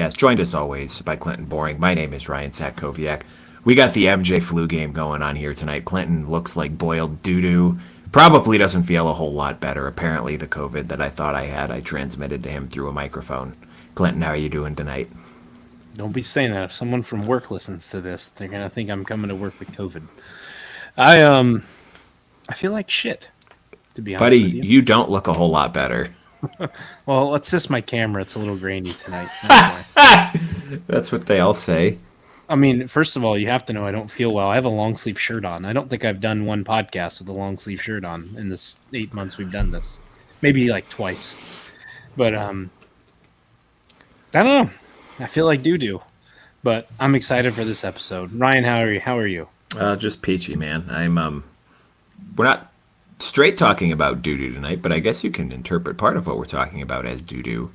Yes, joined as always by Clinton Boring. My name is Ryan Satkoviak. We got the MJ flu game going on here tonight. Clinton looks like boiled doo-doo. Probably doesn't feel a whole lot better. Apparently the COVID that I thought I had, I transmitted to him through a microphone. Clinton, how are you doing tonight? Don't be saying that. If someone from work listens to this, they're gonna think I'm coming to work with COVID. I I feel like shit, to be honest with Buddy, you. you don't look a whole lot better. Well, it's just my camera. It's a little grainy tonight. That's why. That's what they all say. I mean, first of all, you have to know I don't feel well. I have a long sleeve shirt on. I don't think I've done one podcast with a long sleeve shirt on in this 8 months we've done this. Maybe like twice. But I don't know. I feel like doo doo. But I'm excited for this episode. Ryan, how are you? How are you? Just peachy, man. We're not straight talking about doo-doo tonight, but I guess you can interpret part of what we're talking about as doo-doo.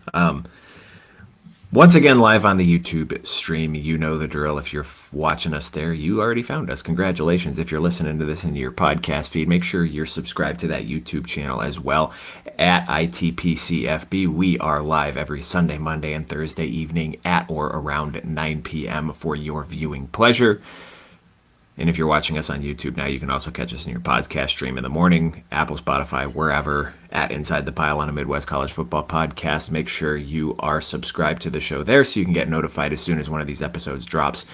Once again, live on the YouTube stream. You know the drill. If you're watching us there, you already found us. Congratulations. If you're listening to this in your podcast feed, make sure you're subscribed to that YouTube channel as well at ITPCFB. We are live every Sunday, Monday, and Thursday evening at or around 9 p.m. for your viewing pleasure. And if you're watching us on YouTube now, you can also catch us in your podcast stream in the morning, Apple, Spotify, wherever, at Inside the Pile on a Midwest College Football Podcast. Make sure you are subscribed to the show there so you can get notified as soon as one of these episodes drops.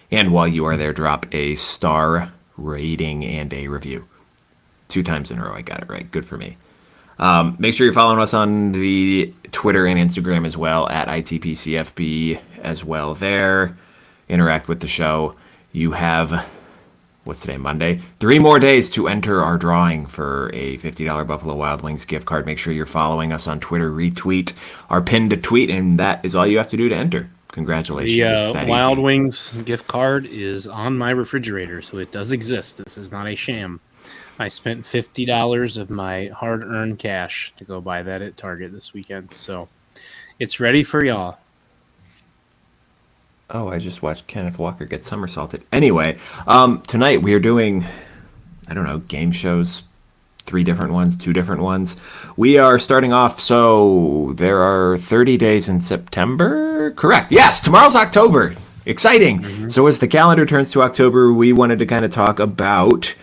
And while you are there, drop a star rating and a review. 2 times in a row, I got it right. Good for me. Make sure you're following us on the Twitter and Instagram as well, at ITPCFB as well there. Interact with the show. You have... What's today, Monday? 3 more days to enter our drawing for a $50 Buffalo Wild Wings gift card. Make sure you're following us on Twitter, retweet our pinned tweet, and that is all you have to do to enter. Congratulations. It's The that Wild easy. Wings gift card is on my refrigerator, so it does exist. This is not a sham. I spent $50 of my hard-earned cash to go buy that at Target this weekend, so it's ready for y'all. Oh, I just watched Kenneth Walker get somersaulted. Anyway, tonight we are doing, I don't know, game shows, 3 different ones, 2 different ones. We are starting off, so there are 30 days in September? Correct. Yes, tomorrow's October. Exciting. So as the calendar turns to October, we wanted to kind of talk about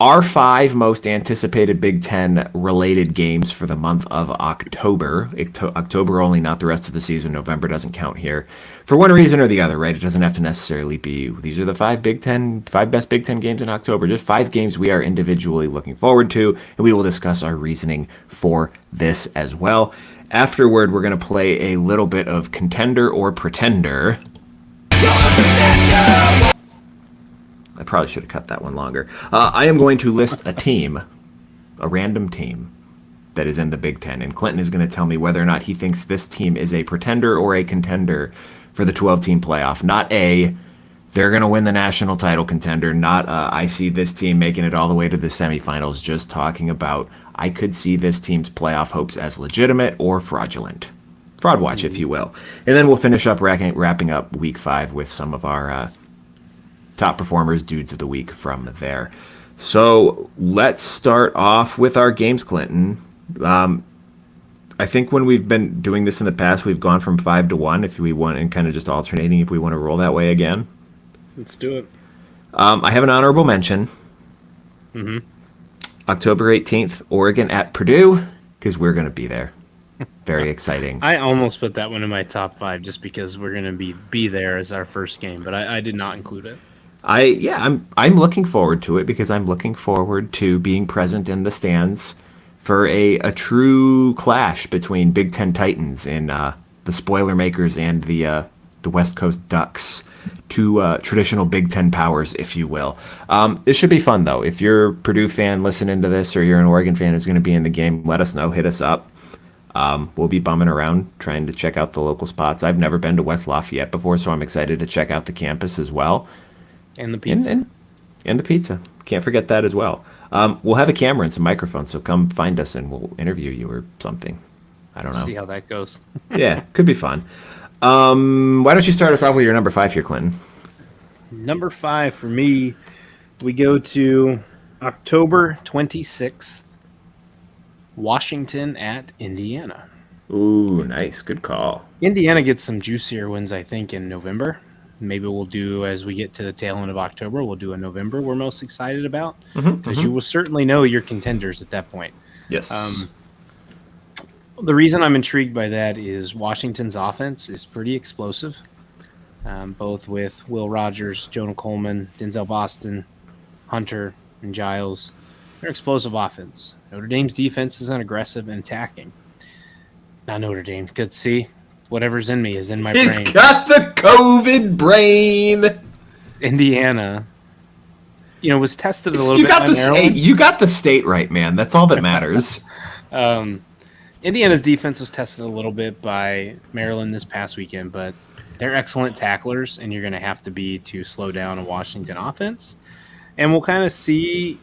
our 5 most anticipated Big Ten related games for the month of October. October only, not the rest of the season. November doesn't count here. For one reason or the other, right? It doesn't have to necessarily be, these are the 5 best Big Ten games in October. Just 5 games we are individually looking forward to, and we will discuss our reasoning for this as well. Afterward, we're going to play a little bit of Contender or Pretender. I probably should have cut that one longer. I am going to list a team, a random team, that is in the Big Ten, and Clinton is going to tell me whether or not he thinks this team is a pretender or a contender for the 12-team playoff. Not a, they're going to win the national title contender, not I see this team making it all the way to the semifinals, just talking about I could see this team's playoff hopes as legitimate or fraudulent. Fraud watch, if you will. And then we'll finish up wrapping up Week 5 with some of our... top performers, dudes of the week from there. So let's start off with our games, Clinton. I think when we've been doing this in the past, we've gone from 5 to 1 if we want, and kind of just alternating if we want to roll that way again. Let's do it. I have an honorable mention. October 18th, Oregon at Purdue, because we're going to be there. Very exciting. I almost put that one in my top 5 just because we're going to be there as our first game, but I did not include it. I'm looking forward to it because I'm looking forward to being present in the stands for a true clash between Big Ten Titans and the Spoiler Makers and the West Coast Ducks, 2 traditional Big Ten powers, if you will. It should be fun though. If you're a Purdue fan listening to this, or you're an Oregon fan who's going to be in the game, let us know. Hit us up. We'll be bumming around trying to check out the local spots. I've never been to West Lafayette before, so I'm excited to check out the campus as well. And the pizza. And the pizza. Can't forget that as well. We'll have a camera and some microphones, so come find us and we'll interview you or something. I don't know. See how that goes. Yeah, could be fun. Why don't you start us off with your number 5 here, Clinton? Number 5 for me, we go to October 26th, Washington at Indiana. Ooh, nice. Good call. Indiana gets some juicier wins, I think, in November. Maybe we'll do, as we get to the tail end of October, we'll do a November we're most excited about, because you will certainly know your contenders at that point. Yes. The reason I'm intrigued by that is Washington's offense is pretty explosive, both with Will Rogers, Jonah Coleman, Denzel Boston, Hunter, and Giles. They're explosive offense. Notre Dame's defense is unaggressive and attacking. Not Notre Dame. Good. See, whatever's in me is in my He's brain. got the COVID brain. Indiana, was tested a little You bit got by the Maryland. state. You got the state right, man. That's all that matters. Indiana's defense was tested a little bit by Maryland this past weekend, but they're excellent tacklers, and you're going to have to be to slow down a Washington offense. And we'll kind of see.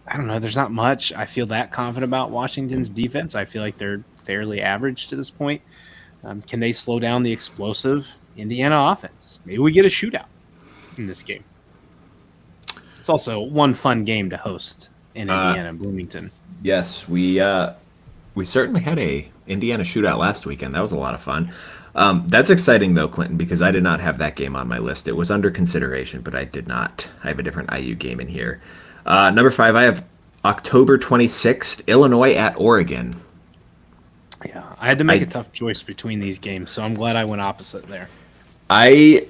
I don't know. There's not much I feel that confident about Washington's defense. I feel like they're fairly average to this point. Can they slow down the explosive Indiana offense? Maybe we get a shootout in this game. It's also one fun game to host in Indiana and Bloomington. Yes, we certainly had a Indiana shootout last weekend. That was a lot of fun. That's exciting though, Clinton, because I did not have that game on my list. It was under consideration, but I did not. I have a different IU game in here. Number 5, I have October 26th, Illinois at Oregon. Yeah, I had to make a tough choice between these games, so I'm glad I went opposite there. I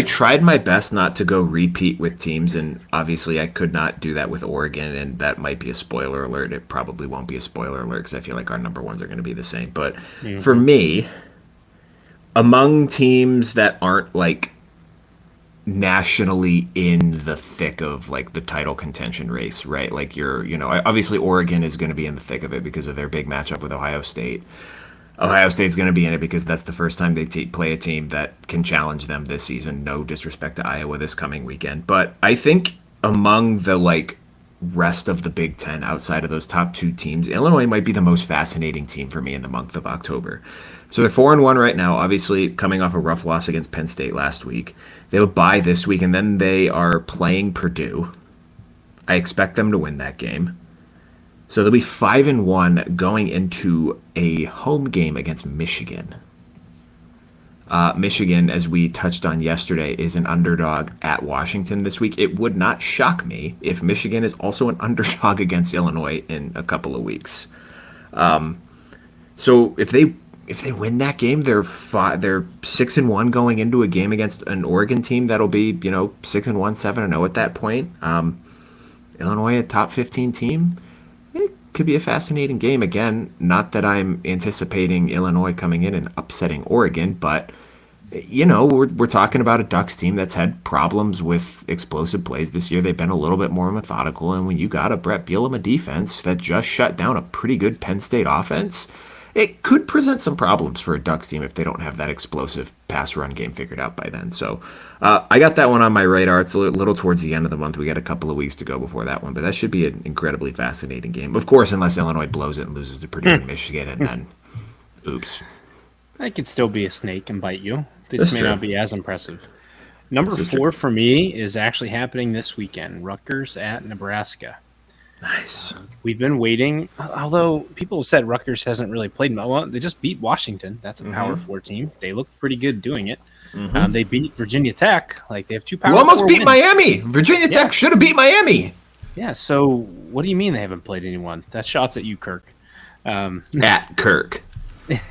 tried my best not to go repeat with teams, and obviously I could not do that with Oregon, and that might be a spoiler alert. It probably won't be a spoiler alert because I feel like our number ones are going to be the same. But for me, among teams that aren't like nationally in the thick of like the title contention race, right? Like obviously Oregon is going to be in the thick of it because of their big matchup with Ohio State. Ohio State's going to be in it because that's the first time they play a team that can challenge them this season. No disrespect to Iowa this coming weekend, but I think among the like rest of the Big Ten outside of those top 2 teams, Illinois might be the most fascinating team for me in the month of October. So they're 4-1 right now, obviously coming off a rough loss against Penn State last week. They have a bye this week, and then they are playing Purdue. I expect them to win that game. So they'll be 5-1 going into a home game against Michigan. Michigan, as we touched on yesterday, is an underdog at Washington this week. It would not shock me if Michigan is also an underdog against Illinois in a couple of weeks. So if they win that game, they're 6-1 going into a game against an Oregon team that'll be 6-1, 7-0 at that point. Illinois, a top 15 team. It could be a fascinating game. Again, not that I'm anticipating Illinois coming in and upsetting Oregon, but we're talking about a Ducks team that's had problems with explosive plays this year. They've been a little bit more methodical, and when you got a Brett Bielema defense that just shut down a pretty good Penn State offense, it could present some problems for a Ducks team if they don't have that explosive pass run game figured out by then. So I got that one on my radar. It's a little towards the end of the month. We got a couple of weeks to go before that one, but that should be an incredibly fascinating game. Of course, unless Illinois blows it and loses to Purdue and Michigan, and then oops. I could still be a snake and bite you. This That's may true. not be as impressive. Number This is 4 true. for me is actually happening this weekend. Rutgers at Nebraska. Nice. We've been waiting, although people have said Rutgers hasn't really played well. Well, they just beat Washington. That's a Power 4 team. They look pretty good doing it. They beat Virginia Tech. Like, they have 2 Power 4 You almost beat wins. Miami. Virginia Tech should have beat Miami. Yeah, so what do you mean they haven't played anyone? That shot's at you, Kirk. At Kirk.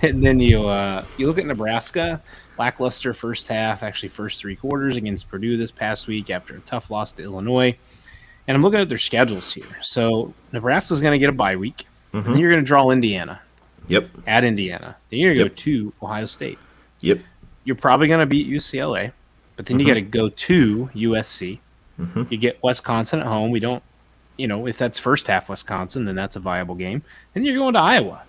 And then you look at Nebraska, lackluster first half, actually first 3 quarters against Purdue this past week after a tough loss to Illinois. And I'm looking at their schedules here. So Nebraska's going to get a bye week. And then you're going to draw Indiana. Yep. At Indiana. Then you're going to go to Ohio State. Yep. You're probably going to beat UCLA. But then you got to go to USC. You get Wisconsin at home. We don't, if that's first half Wisconsin, then that's a viable game. And you're going to Iowa.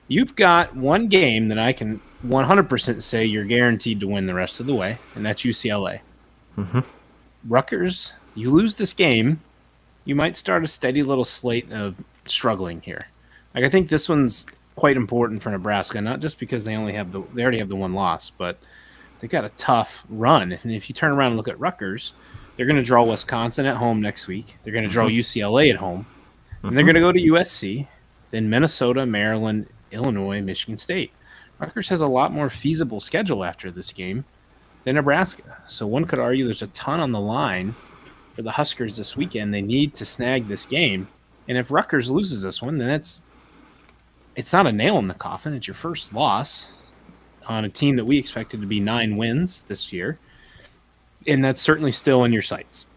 You've got one game that I can 100% say you're guaranteed to win the rest of the way, and that's UCLA. Rutgers, you lose this game, you might start a steady little slate of struggling here. Like, I think this one's quite important for Nebraska, not just because they already have the one loss, but they got a tough run. And if you turn around and look at Rutgers, they're going to draw Wisconsin at home next week. They're going to draw UCLA at home. And they're going to go to USC, then Minnesota, Maryland, Illinois, Michigan State. Rutgers has a lot more feasible schedule after this game than Nebraska. So one could argue there's a ton on the line for the Huskers this weekend. They need to snag this game. And if Rutgers loses this one, then it's not a nail in the coffin. It's your first loss on a team that we expected to be 9 wins this year. And that's certainly still in your sights.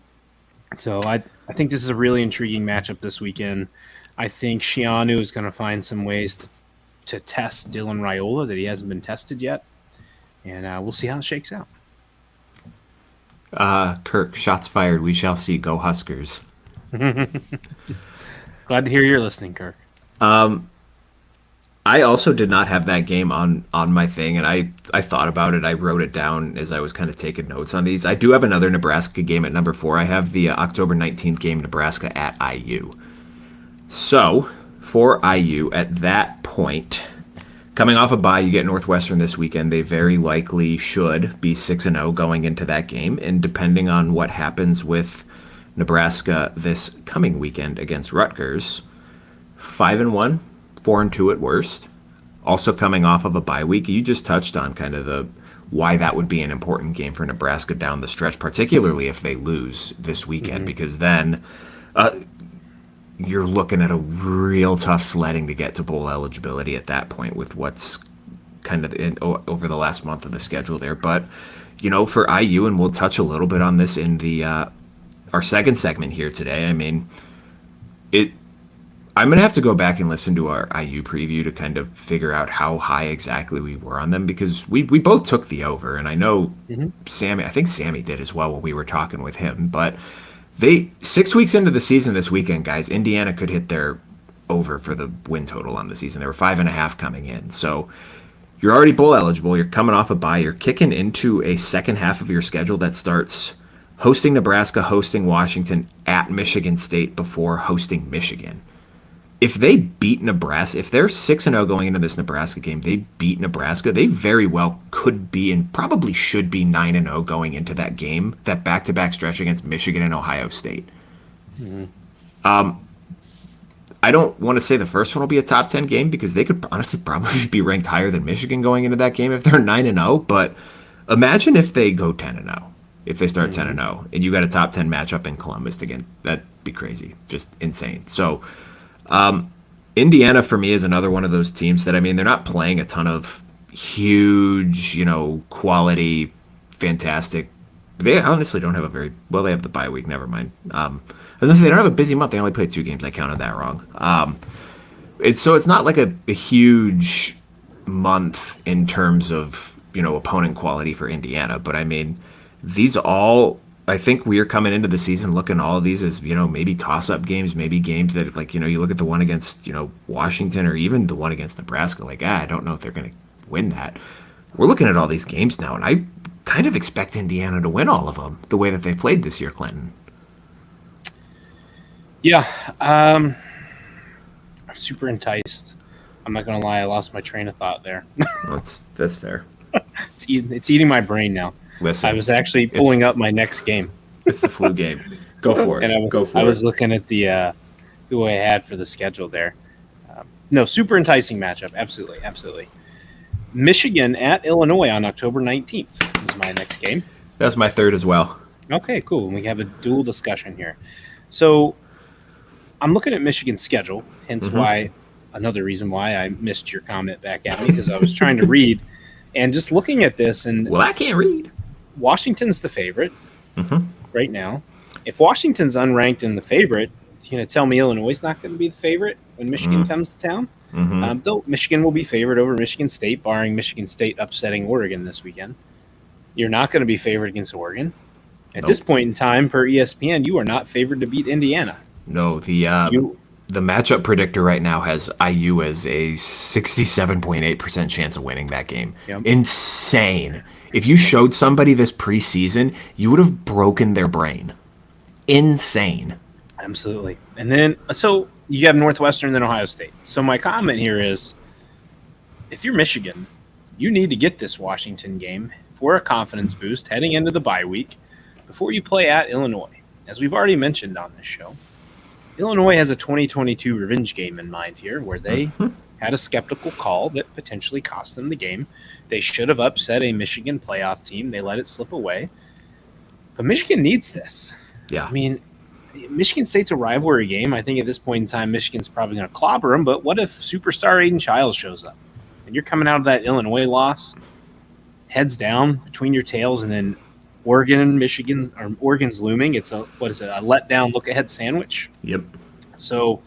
So I think this is a really intriguing matchup this weekend. I think Shianu is going to find some ways to test Dylan Raiola that he hasn't been tested yet. And we'll see how it shakes out. Kirk, shots fired. We shall see. Go Huskers. Glad to hear you're listening, Kirk. I also did not have that game on my thing, and I thought about it. I wrote it down as I was kind of taking notes on these. I do have another Nebraska game at number 4. I have the October 19th game, Nebraska at IU. So, for IU, at that point, coming off a bye, you get Northwestern this weekend. They very likely should be 6-0 going into that game, and depending on what happens with Nebraska this coming weekend against Rutgers, 5-1, 4-2 at worst. Also coming off of a bye week, you just touched on kind of why that would be an important game for Nebraska down the stretch, particularly if they lose this weekend, because then you're looking at a real tough sledding to get to bowl eligibility at that point with what's kind of over the last month of the schedule there. But, for IU, and we'll touch a little bit on this in the our second segment here today. I mean, I'm going to have to go back and listen to our IU preview to kind of figure out how high exactly we were on them, because we both took the over, and I know I think Sammy did as well when we were talking with him. But 6 weeks into the season this weekend, guys, Indiana could hit their over for the win total on the season. They were 5.5 coming in. So you're already bowl eligible. You're coming off a bye. You're kicking into a second half of your schedule that starts hosting Nebraska, hosting Washington, at Michigan State before hosting Michigan. If they beat Nebraska, if they're 6-0 going into this Nebraska game, they beat Nebraska, they very well could be and probably should be 9-0 going into that game, that back-to-back stretch against Michigan and Ohio State. I don't want to say the first one will be a top 10 game, because they could honestly probably be ranked higher than Michigan going into that game if they're 9-0, but imagine if they go 10-0. If they start 10-0 and you got a top 10 matchup in Columbus again, that'd be crazy, just insane. So Indiana for me is another one of those teams that, I mean, they're not playing a ton of huge, quality, fantastic. They honestly don't have they have the bye week. Never mind. They don't have a busy month. They only played 2 games. I counted that wrong. It's not like a huge month in terms of, opponent quality for Indiana. But I mean, I think we are coming into the season looking at all of these as, maybe toss-up games, maybe games that, like, you look at the one against, Washington, or even the one against Nebraska, like, I don't know if they're going to win that. We're looking at all these games now, and I kind of expect Indiana to win all of them the way that they played this year, Clinton. Yeah. I'm super enticed. I'm not going to lie. I lost my train of thought there. That's fair. It's eating my brain now. Listen, I was actually pulling up my next game. It's the flu game. Go for it. And I was looking at who I had for the schedule there. No, super enticing matchup. Absolutely, absolutely. Michigan at Illinois on October 19th is my next game. That's my third as well. Okay, cool. We have a dual discussion here. So I'm looking at Michigan's schedule, hence another reason why I missed your comment back at me, because I was trying to read. And just looking at this, and I can't read. Washington's the favorite right now. If Washington's unranked and the favorite, you're going to tell me Illinois is not going to be the favorite when Michigan comes to town? Though Michigan will be favored over Michigan State, barring Michigan State upsetting Oregon this weekend. You're not going to be favored against Oregon. At this point in time, per ESPN, you are not favored to beat Indiana. No, the matchup predictor right now has IU as a 67.8% chance of winning that game. Yep. Insane. If you showed somebody this preseason, you would have broken their brain. Insane. Absolutely. And then, so you have Northwestern and then Ohio State. So my comment here is, if you're Michigan, you need to get this Washington game for a confidence boost heading into the bye week before you play at Illinois. As we've already mentioned on this show, Illinois has a 2022 revenge game in mind here, where they had a skeptical call that potentially cost them the game. They should have upset a Michigan playoff team. They let it slip away. But Michigan needs this. Yeah. I mean, Michigan State's a rivalry game. I think at this point in time, Michigan's probably going to clobber them. But what if superstar Aiden Childs shows up? And you're coming out of that Illinois loss, heads down between your tails, and then Oregon and Michigan, or Oregon's looming. It's a letdown look ahead sandwich. Yep. So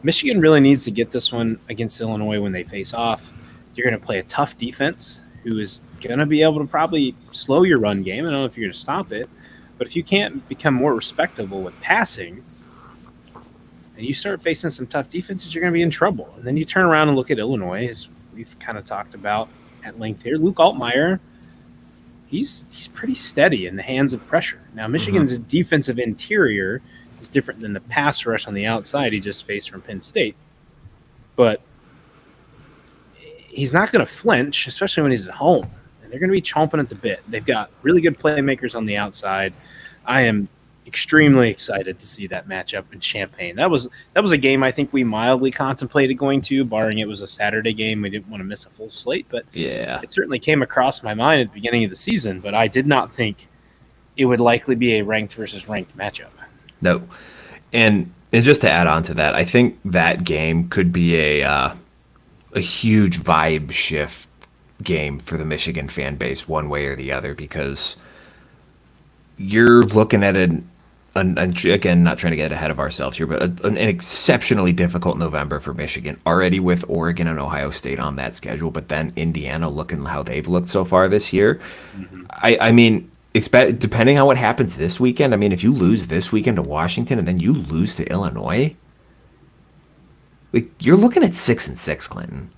Michigan really needs to get this one against Illinois when they face off. You're going to play a tough defense who is going to be able to probably slow your run game. I don't know if you're going to stop it, but if you can't become more respectable with passing, and you start facing some tough defenses, you're going to be in trouble. And then you turn around and look at Illinois, as we've kind of talked about at length here. Luke Altmaier, he's pretty steady in the hands of pressure. Now, Michigan's defensive interior is different than the pass rush on the outside he just faced from Penn State. But he's not going to flinch, especially when he's at home. And they're going to be chomping at the bit. They've got really good playmakers on the outside. I am extremely excited to see that matchup in Champaign. That was a game I think we mildly contemplated going to, barring it was a Saturday game. We didn't want to miss a full slate, but yeah, it certainly came across my mind at the beginning of the season, but I did not think it would likely be a ranked versus ranked matchup. No. And just to add on to that, I think that game could be a huge vibe shift game for the Michigan fan base one way or the other, because you're looking at again, not trying to get ahead of ourselves here, but an exceptionally difficult November for Michigan, already with Oregon and Ohio State on that schedule, but then Indiana looking how they've looked so far this year. I mean, depending on what happens this weekend, I mean, if you lose this weekend to Washington and then you lose to Illinois, like, you're looking at 6-6, Clinton.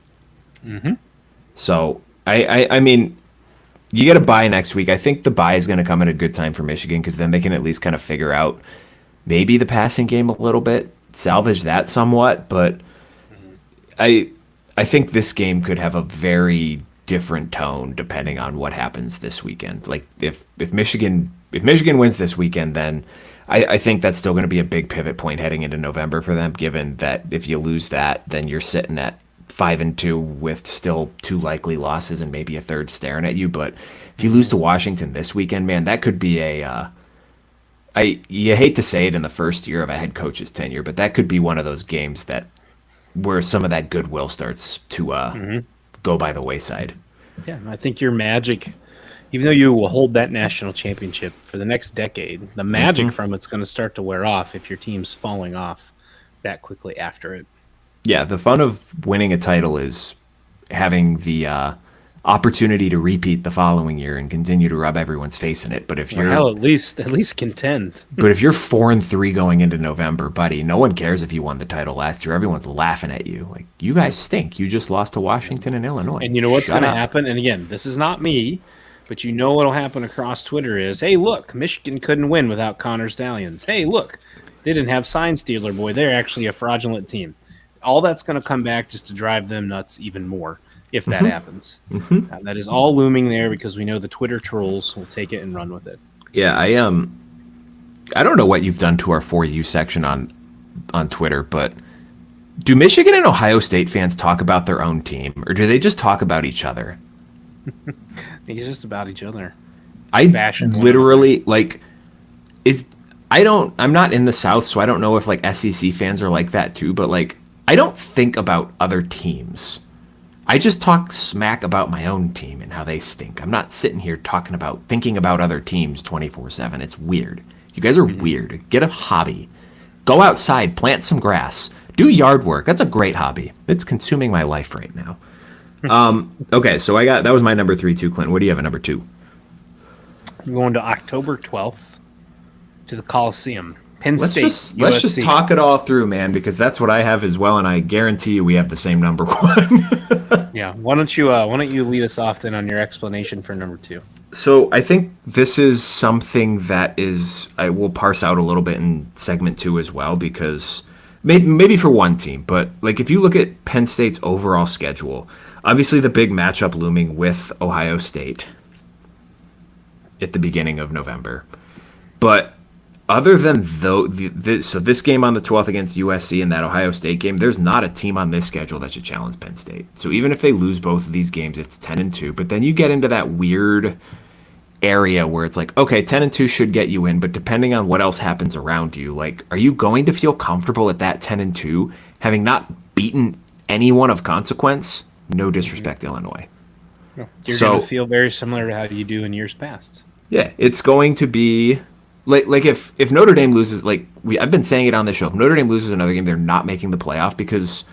So, I mean, you get a bye next week. I think the bye is going to come at a good time for Michigan, because then they can at least kind of figure out maybe the passing game a little bit, salvage that somewhat. But I think this game could have a very different tone depending on what happens this weekend. Like, if Michigan wins this weekend, then I think that's still going to be a big pivot point heading into November for them, given that if you lose that, then you're sitting at 5-2 with still 2 likely losses and maybe a third staring at you. But if you lose to Washington this weekend, man, that could be you hate to say it in the first year of a head coach's tenure, but that could be one of those games where some of that goodwill starts to go by the wayside. Yeah, I think your magic, even though you will hold that national championship for the next decade, the magic from it's going to start to wear off if your team's falling off that quickly after it. Yeah, the fun of winning a title is having the opportunity to repeat the following year and continue to rub everyone's face in it. But if you're at least contend. But if you're 4-3 going into November, buddy, no one cares if you won the title last year. Everyone's laughing at you. Like, you guys stink. You just lost to Washington and Illinois. And you know what's going to happen? And again, this is not me, but you know what'll happen across Twitter is, hey, look, Michigan couldn't win without Connor Stallions. Hey, look, they didn't have Sign Stealer Boy. They're actually a fraudulent team. All that's going to come back just to drive them nuts even more if that happens. That is all looming there, because we know the Twitter trolls will take it and run with it. Yeah, I don't know what you've done to our For You section on Twitter, but do Michigan and Ohio State fans talk about their own team, or do they just talk about each other? I think it's just about each other. I literally, like, I'm not in the South, so I don't know if, like, SEC fans are like that too, but, like, I don't think about other teams. I just talk smack about my own team and how they stink. I'm not sitting here thinking about other teams 24/7. It's weird. You guys are weird. Get a hobby. Go outside, plant some grass, do yard work. That's a great hobby. It's consuming my life right now. Okay, so that was my number 3 too, Clint. What do you have at number 2? I'm going to October 12th to the Coliseum. Penn State. Let's just talk it all through, man, because that's what I have as well, and I guarantee you we have the same number 1. Yeah. Why don't you lead us off then on your explanation for number 2? So I think this is something that I will parse out a little bit in segment 2 as well, because maybe for one team, but like if you look at Penn State's overall schedule, obviously the big matchup looming with Ohio State at the beginning of November, but other than though, so this game on the 12th against USC and that Ohio State game, there's not a team on this schedule that should challenge Penn State. So even if they lose both of these games, it's 10-2. But then you get into that weird area where it's like, okay, 10-2 should get you in, but depending on what else happens around you, like, are you going to feel comfortable at that 10-2, having not beaten anyone of consequence? No disrespect to Illinois. No. You're So going to feel very similar to how you do in years past. yeah, it's going to be like if Notre Dame loses, like I've been saying it on this show, if Notre Dame loses another game, they're not making the playoff because,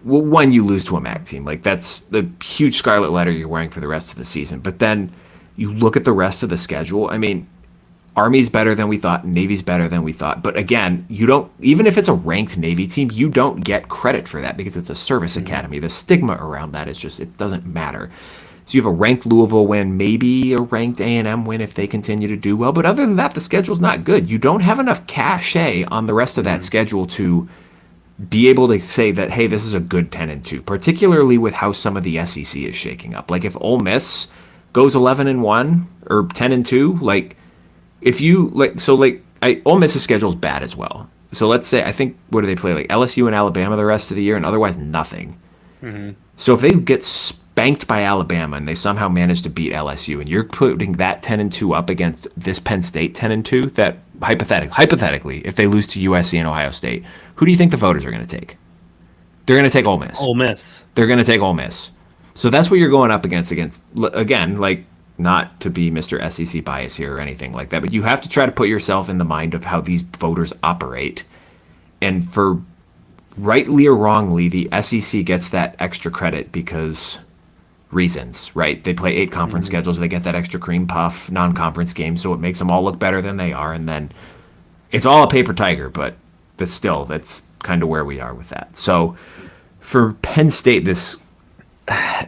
well, one, you lose to a MAC team, like that's the huge scarlet letter you're wearing for the rest of the season. But then you look at the rest of the schedule. I mean, Army's better than we thought, Navy's better than we thought. But again, you don't, even if it's a ranked Navy team, you don't get credit for that because it's a service academy. The stigma around that is just, it doesn't matter. So you have a ranked Louisville win, maybe a ranked A&M win if they continue to do well. But other than that, the schedule's not good. You don't have enough cachet on the rest of that schedule to be able to say that, hey, this is a good 10-2, particularly with how some of the SEC is shaking up. Like if Ole Miss goes 11-1 or 10-2, like if you Ole Miss's schedule is bad as well. So let's say, I think, what do they play? Like LSU and Alabama the rest of the year and otherwise nothing. Mm-hmm. So if they get spanked by Alabama and they somehow manage to beat LSU and you're putting that 10-2 up against this Penn State 10-2, that hypothetically, if they lose to USC and Ohio State, who do you think the voters are going to take? They're going to take Ole Miss. Ole Miss. They're going to take Ole Miss. So that's what you're going up against, again, like, not to be Mr. SEC bias here or anything like that, but you have to try to put yourself in the mind of how these voters operate. And for rightly or wrongly, the SEC gets that extra credit because reasons, right? They play 8 conference schedules, they get that extra cream puff non-conference game, so it makes them all look better than they are. And then it's all a paper tiger, but that's kind of where we are with that. So for Penn State,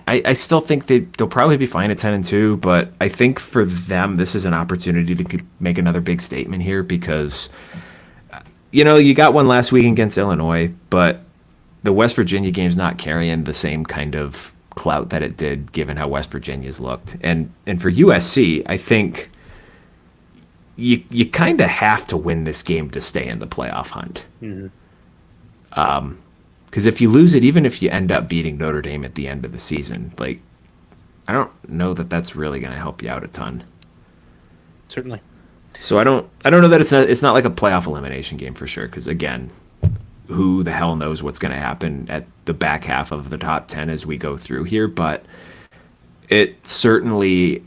I still think they'll probably be fine at 10-2, but I think for them, this is an opportunity to make another big statement here because, you got one last week against Illinois, but the West Virginia game's not carrying the same kind of clout that it did given how West Virginia's looked. And for USC, I think you kind of have to win this game to stay in the playoff hunt. Mm-hmm. Because if you lose it, even if you end up beating Notre Dame at the end of the season, like, I don't know that that's really going to help you out a ton. Certainly. So I don't know that it's not like a playoff elimination game for sure. Because again, who the hell knows what's going to happen at the back half of the top 10 as we go through here? But it certainly,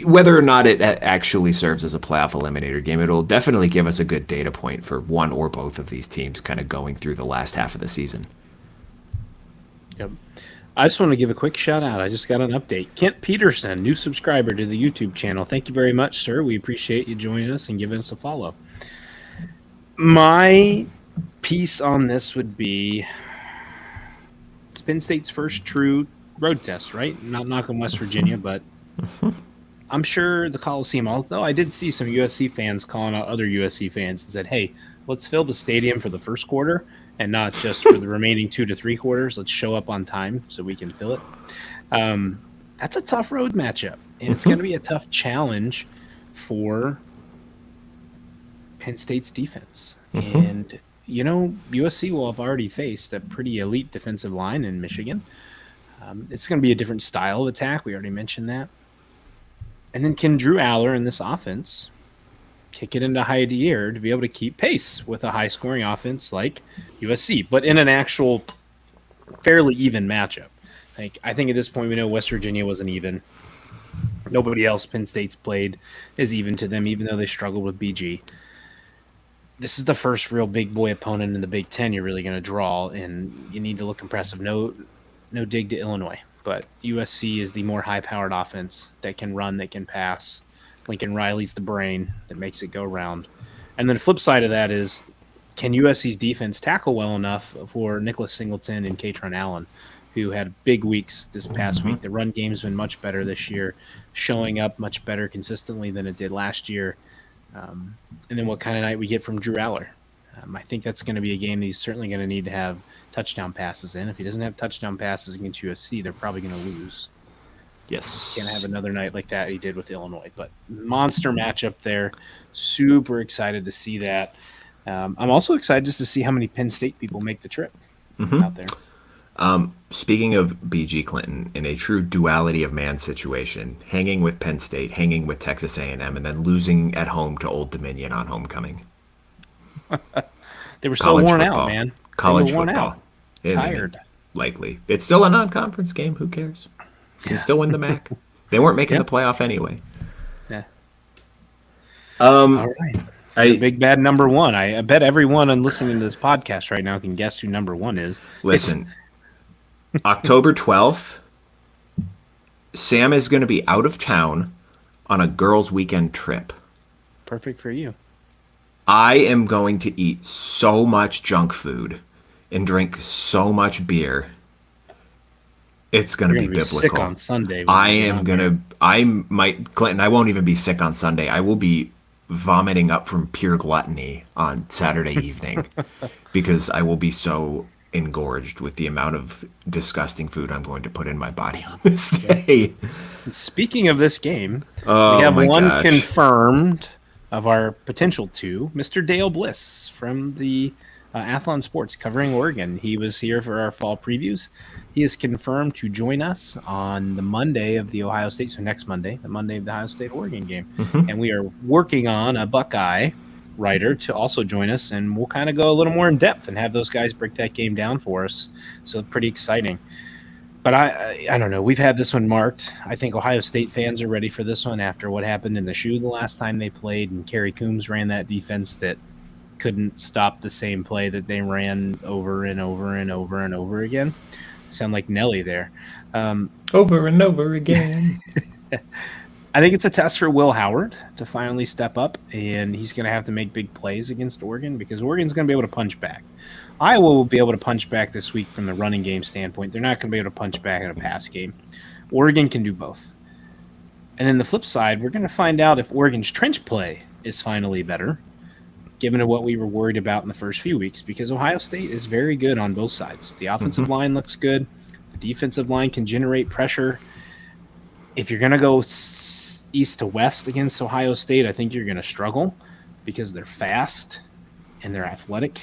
whether or not it actually serves as a playoff eliminator game, it'll definitely give us a good data point for one or both of these teams kind of going through the last half of the season. Yep. I just want to give a quick shout out. I just got an update. Kent Peterson, new subscriber to the YouTube channel. Thank you very much, sir. We appreciate you joining us and giving us a follow. My piece on this would be it's Penn State's first true road test, right? Not knocking West Virginia, but I'm sure the Coliseum, although I did see some USC fans calling out other USC fans and said, hey, let's fill the stadium for the first quarter and not just for the remaining 2 to 3 quarters. Let's show up on time so we can fill it. That's a tough road matchup, and it's going to be a tough challenge for Penn State's defense. And, USC will have already faced a pretty elite defensive line in Michigan. It's going to be a different style of attack. We already mentioned that. And then can Drew Aller in this offense kick it into high gear to be able to keep pace with a high-scoring offense like USC, but in an actual fairly even matchup? I think at this point we know West Virginia wasn't even. Nobody else Penn State's played is even to them, even though they struggled with BG. This is the first real big boy opponent in the Big Ten you're really going to draw, and you need to look impressive. No dig to Illinois, but USC is the more high-powered offense that can run, that can pass. Lincoln Riley's the brain that makes it go round. And then the flip side of that is, can USC's defense tackle well enough for Nicholas Singleton and Katron Allen, who had big weeks this past week? The run game's been much better this year, showing up much better consistently than it did last year. And then what kind of night we get from Drew Aller. I think that's going to be a game that he's certainly going to need to have touchdown passes in. If he doesn't have touchdown passes against USC, they're probably going to lose. Yes. Can't have another night like that he did with Illinois. But monster matchup there. Super excited to see that. I'm also excited just to see how many Penn State people make the trip out there. Speaking of B.G. Clinton, in a true duality of man situation, hanging with Penn State, hanging with Texas A&M, and then losing at home to Old Dominion on homecoming. They were so College worn football. out, man. College they were worn football. out. I mean, Tired. likely. It's still a non-conference game. Who cares? Can still win the MAC. They weren't making Yeah. the playoff anyway. Yeah. All right. The big bad number one. I bet everyone listening to this podcast right now can guess who number one is. Listen, October 12th, Sam is going to be out of town on a girls' weekend trip. Perfect for you. I am going to eat so much junk food and drink so much beer. It's going to be biblical. Sick on Sunday. Clinton, I won't even be sick on Sunday. I will be vomiting up from pure gluttony on Saturday evening because I will be so engorged with the amount of disgusting food I'm going to put in my body on this day. Speaking of this game, we have one confirmed of our potential two, Mr. Dale Bliss from the Athlon Sports covering Oregon. He was here for our fall previews. He is confirmed to join us on the Monday of the Ohio State, so next Monday, the Monday of the Ohio State-Oregon game. Mm-hmm. And we are working on a Buckeye writer to also join us, and we'll kind of go a little more in depth and have those guys break that game down for us. So pretty exciting. But I don't know. We've had this one marked. I think Ohio State fans are ready for this one after what happened in the shoe the last time they played, and Kerry Coombs ran that defense that couldn't stop the same play that they ran over and over and over and over again. Sound like Nelly there. Over and over again. I think it's a test for Will Howard to finally step up, and he's going to have to make big plays against Oregon because Oregon's going to be able to punch back. Iowa will be able to punch back this week from the running game standpoint. They're not going to be able to punch back in a pass game. Oregon can do both. And then the flip side, we're going to find out if Oregon's trench play is finally better, given what we were worried about in the first few weeks, because Ohio State is very good on both sides. The offensive line looks good. The defensive line can generate pressure. If you're going to go east to west against Ohio State, I think you're going to struggle because they're fast and they're athletic,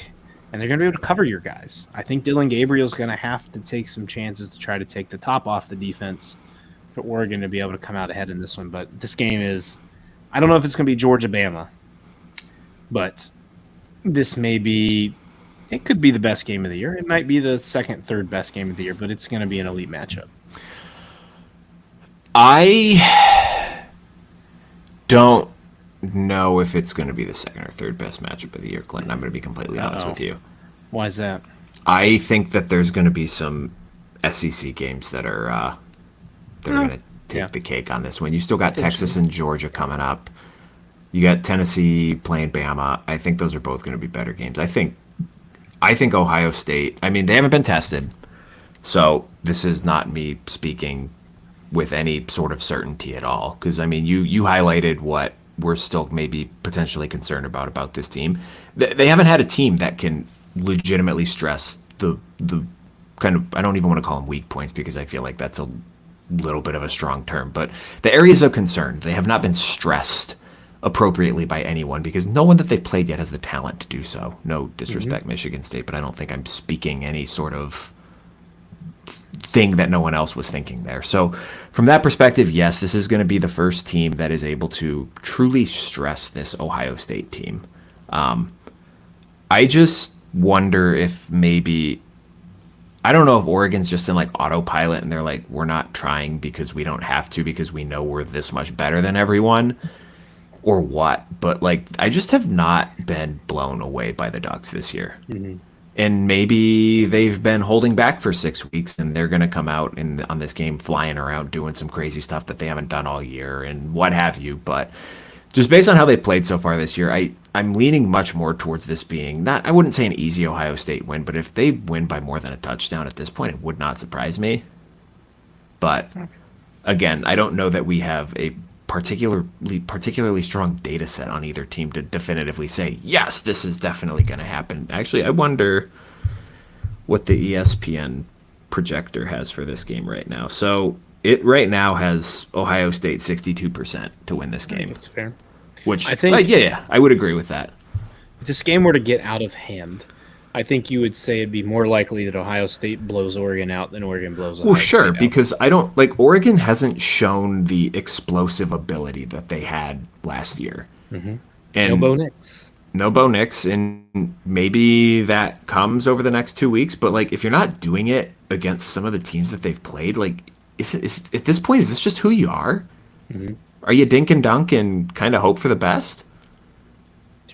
and they're going to be able to cover your guys. I think Dylan Gabriel's going to have to take some chances to try to take the top off the defense for Oregon to be able to come out ahead in this one. But this game is, I don't know if it's going to be Georgia-Bama, but this may be, it could be the best game of the year. It might be the second, third best game of the year, but it's going to be an elite matchup. I don't know if it's going to be the second or third best matchup of the year, Clinton. I'm going to be completely honest with you. Why is that? I think that there's going to be some SEC games that are going to take the cake on this one. You still got Texas and Georgia coming up. You got Tennessee playing Bama. I think those are both going to be better games. I think Ohio State, I mean, they haven't been tested, so this is not me speaking with any sort of certainty at all. Because, I mean, you highlighted what we're still maybe potentially concerned about this team. They haven't had a team that can legitimately stress the kind of, I don't even want to call them weak points because I feel like that's a little bit of a strong term, but the areas of concern, they have not been stressed appropriately by anyone because no one that they've played yet has the talent to do so. No disrespect, Michigan State, but I don't think I'm speaking any sort of thing that no one else was thinking there. So from that perspective, yes, this is going to be the first team that is able to truly stress this Ohio State team. I just wonder if maybe, I don't know if Oregon's just in like autopilot and they're like, we're not trying because we don't have to because we know we're this much better than everyone or what. But like, I just have not been blown away by the Ducks this year. Mm-hmm. And maybe they've been holding back for 6 weeks and they're going to come out on this game flying around doing some crazy stuff that they haven't done all year and what have you. But just based on how they've played so far this year, I'm leaning much more towards this being not, I wouldn't say an easy Ohio State win, but if they win by more than a touchdown at this point, it would not surprise me. But again, I don't know that we have a particularly strong data set on either team to definitively say, yes, this is definitely going to happen. Actually, I wonder what the ESPN projector has for this game right now. So it right now has Ohio State 62% to win this I think game. that's fair. Which, I think I would agree with that. if this game were to get out of hand, I think you would say it'd be more likely that Ohio State blows Oregon out than Oregon blows Ohio Well, sure, State out. because I don't like Oregon hasn't shown the explosive ability that they had last year. Mm-hmm. And No Bo Nix. No Bo Nix, and maybe that comes over the next 2 weeks. But like, if you're not doing it against some of the teams that they've played, like, is at this point, is this just who you are? Mm-hmm. Are you dink and dunk and kind of hope for the best?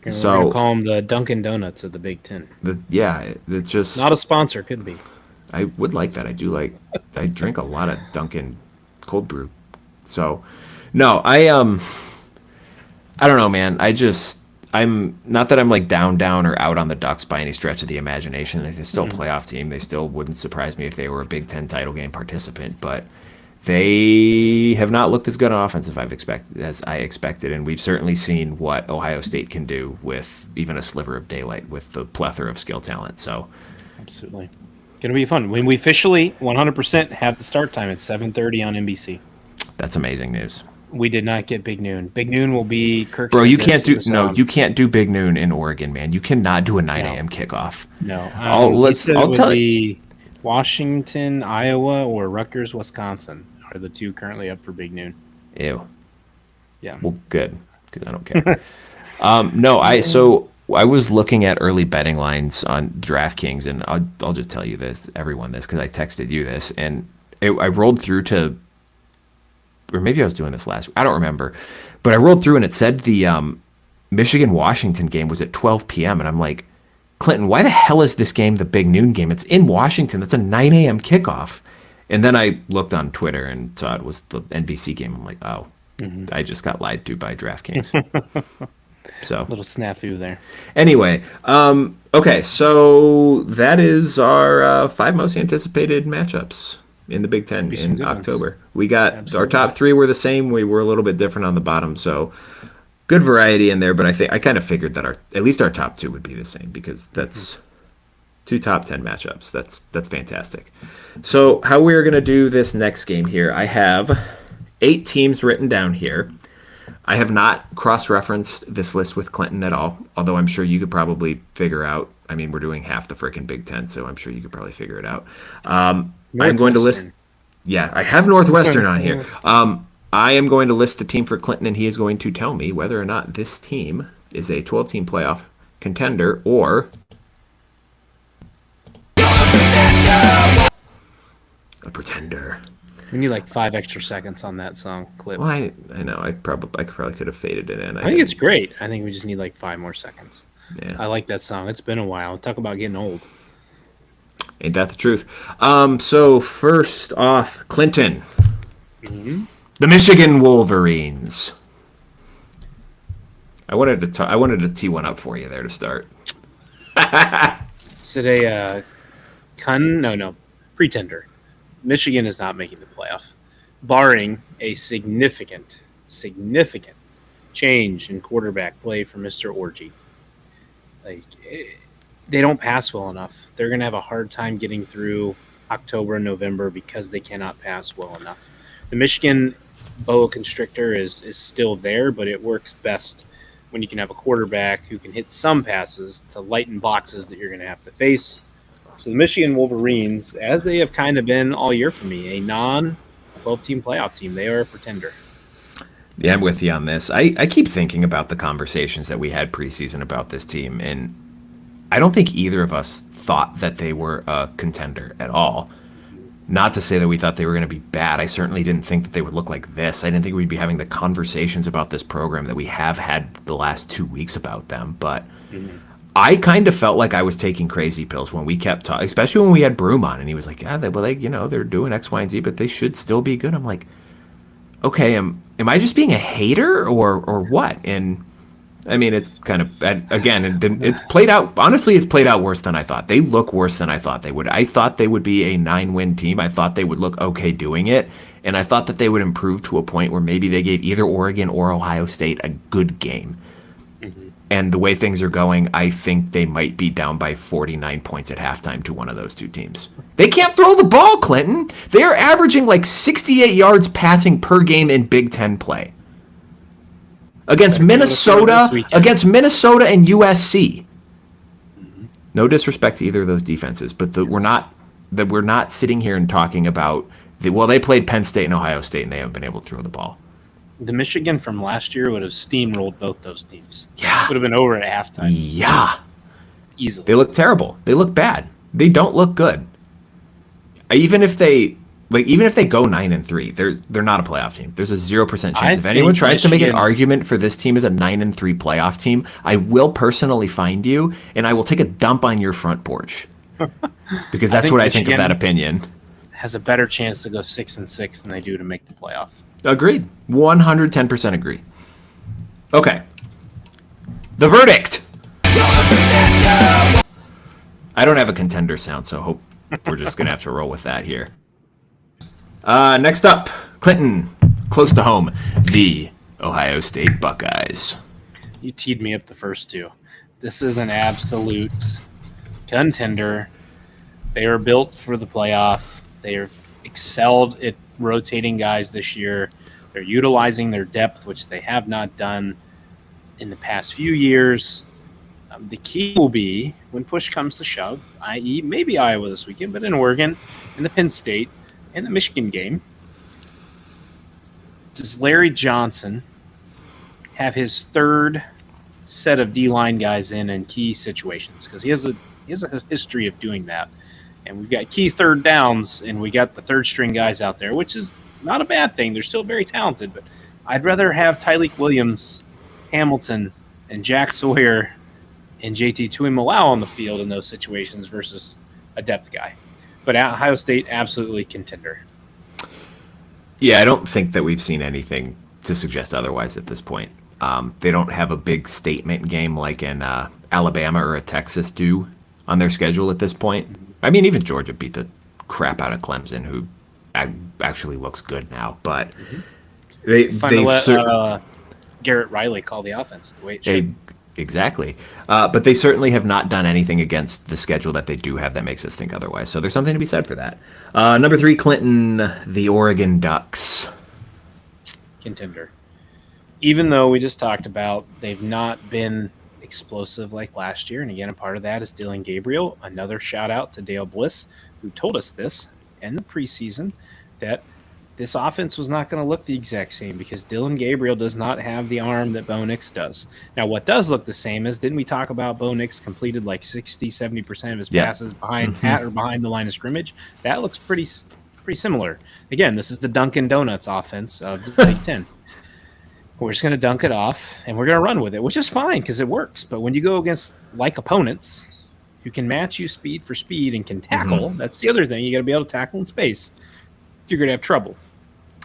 We're going to call them the Dunkin' Donuts of the Big Ten. It just Not a sponsor, could be. I would like that. I drink a lot of Dunkin' cold brew. So, no, I don't know, man. I'm not that I'm like down or out on the Ducks by any stretch of the imagination. They're still a playoff team. They still wouldn't surprise me if they were a Big Ten title game participant, but they have not looked as good on offense as I expected, and we've certainly seen what Ohio State can do with even a sliver of daylight with the plethora of skill talent. So, absolutely, going to be fun when we officially 100% have the start time at 7:30 on NBC. That's amazing news. We did not get Big Noon. Big Noon will be Kirk. Bro, you can't do Big Noon in Oregon, man. You cannot do a 9 a.m. kickoff. No, I'll tell you. Washington, Iowa, or Rutgers, Wisconsin are the two currently up for Big Noon. Ew. Yeah. Well, good, because I don't care. I was looking at early betting lines on DraftKings, and I'll just tell you everyone this, because I texted you this, and I rolled through to, or maybe I was doing this last week, I don't remember, but I rolled through and it said the Michigan-Washington game was at 12 p.m., and I'm like, Clinton, why the hell is this game the Big Noon game? It's in Washington. That's a 9 a.m. kickoff. And then I looked on Twitter and saw it was the NBC game. I'm like, oh, I just got lied to by DraftKings. So little snafu there. Anyway, okay, so that is our 5 most anticipated matchups in the Big Ten in October. We got our top 3 were the same. We were a little bit different on the bottom, so good variety in there. But I kind of figured that at least our top 2 would be the same, because that's 2 top 10 matchups. That's fantastic. So how we're going to do this next game here, I have 8 teams written down here. I have not cross-referenced this list with Clinton at all, although I'm sure you could probably figure out. I mean, we're doing half the freaking Big Ten, so I'm sure you could probably figure it out. I'm going to list. Yeah, I have Northwestern on here. I am going to list the team for Clinton, and he is going to tell me whether or not this team is a 12-team playoff contender or a pretender. We need like 5 extra seconds on that song clip. Well, I know. I probably could have faded it in. I think it's great. I think we just need like 5 more seconds. Yeah. I like that song. It's been a while. Talk about getting old. Ain't that the truth? So first off, Clinton. Mm-hmm. The Michigan Wolverines. I wanted to tee one up for you there to start. Is it a pretender? Michigan is not making the playoff, barring a significant change in quarterback play for Mr. Orgy. They don't pass well enough. They're going to have a hard time getting through October and November because they cannot pass well enough. The Michigan boa constrictor is still there, but it works best when you can have a quarterback who can hit some passes to lighten boxes that you're going to have to face. So the Michigan Wolverines, as they have kind of been all year for me, a non-12-team playoff team, they are a pretender. Yeah, I'm with you on this. I keep thinking about the conversations that we had preseason about this team, and I don't think either of us thought that they were a contender at all. Not to say that we thought they were going to be bad. I certainly didn't think that they would look like this. I didn't think we'd be having the conversations about this program that we have had the last 2 weeks about them, but I kind of felt like I was taking crazy pills when we kept talking, especially when we had Broom on, and he was like, yeah, they're doing X, Y, and Z, but they should still be good. I'm like, okay, am I just being a hater or what? And I mean, it's kind of, again, it's played out, honestly, it's played out worse than I thought. They look worse than I thought they would. I thought they would be a 9-win team. I thought they would look okay doing it, and I thought that they would improve to a point where maybe they gave either Oregon or Ohio State a good game. And the way things are going, I think they might be down by 49 points at halftime to one of those two teams. They can't throw the ball, Clinton. They are averaging like 68 yards passing per game in Big Ten play. Against Minnesota and USC. No disrespect to either of those defenses, but we're not sitting here and talking about they played Penn State and Ohio State and they haven't been able to throw the ball. The Michigan from last year would have steamrolled both those teams. Yeah. Would have been over at halftime. Yeah. Easily. They look terrible. They look bad. They don't look good. Even if they go 9-3, they're not a playoff team. There's a 0% chance. If anyone tries to make an argument for this team as a 9-3 playoff team, I will personally find you and I will take a dump on your front porch. Because that's what I think of that opinion. Has a better chance to go 6-6 than they do to make the playoff. Agreed. 110% agree. Okay. The verdict. I don't have a contender sound, so hope we're just going to have to roll with that here. Next up, Clinton, close to home, the Ohio State Buckeyes. You teed me up the first two. This is an absolute contender. They are built for the playoff. They are excelled at rotating guys this year. They're utilizing their depth, which they have not done in the past few years. The key will be when push comes to shove, i.e. maybe Iowa this weekend, but in Oregon, in the Penn State, and the Michigan game, does Larry Johnson have his third set of D-line guys in key situations? Because he has a history of doing that. And we've got key third downs, and we got the third-string guys out there, which is not a bad thing. They're still very talented, but I'd rather have Tyleik Williams, Hamilton, and Jack Sawyer and JT Tuimoloau on the field in those situations versus a depth guy. But Ohio State, absolutely contender. Yeah, I don't think that we've seen anything to suggest otherwise at this point. They don't have a big statement game like in Alabama or a Texas do on their schedule at this point. I mean, even Georgia beat the crap out of Clemson, who actually looks good now. But they let Garrett Riley call the offense the way it should. Exactly. But they certainly have not done anything against the schedule that they do have that makes us think otherwise. So there's something to be said for that. Number 3, Clinton, the Oregon Ducks. Contender. Even though we just talked about they've not been explosive like last year, and again, a part of that is Dylan Gabriel. Another shout out to Dale Bliss, who told us this in the preseason, that this offense was not going to look the exact same because Dylan Gabriel does not have the arm that Bo Nix does. Now, what does look the same is, didn't we talk about Bo Nix completed like 60-70% of his passes at or behind the line of scrimmage? That looks pretty similar. Again, this is the Dunkin' Donuts offense of the Big Ten. We're just going to dunk it off, and we're going to run with it, which is fine because it works. But when you go against like opponents who can match you speed for speed and can tackle, that's the other thing. You got to be able to tackle in space. You're going to have trouble.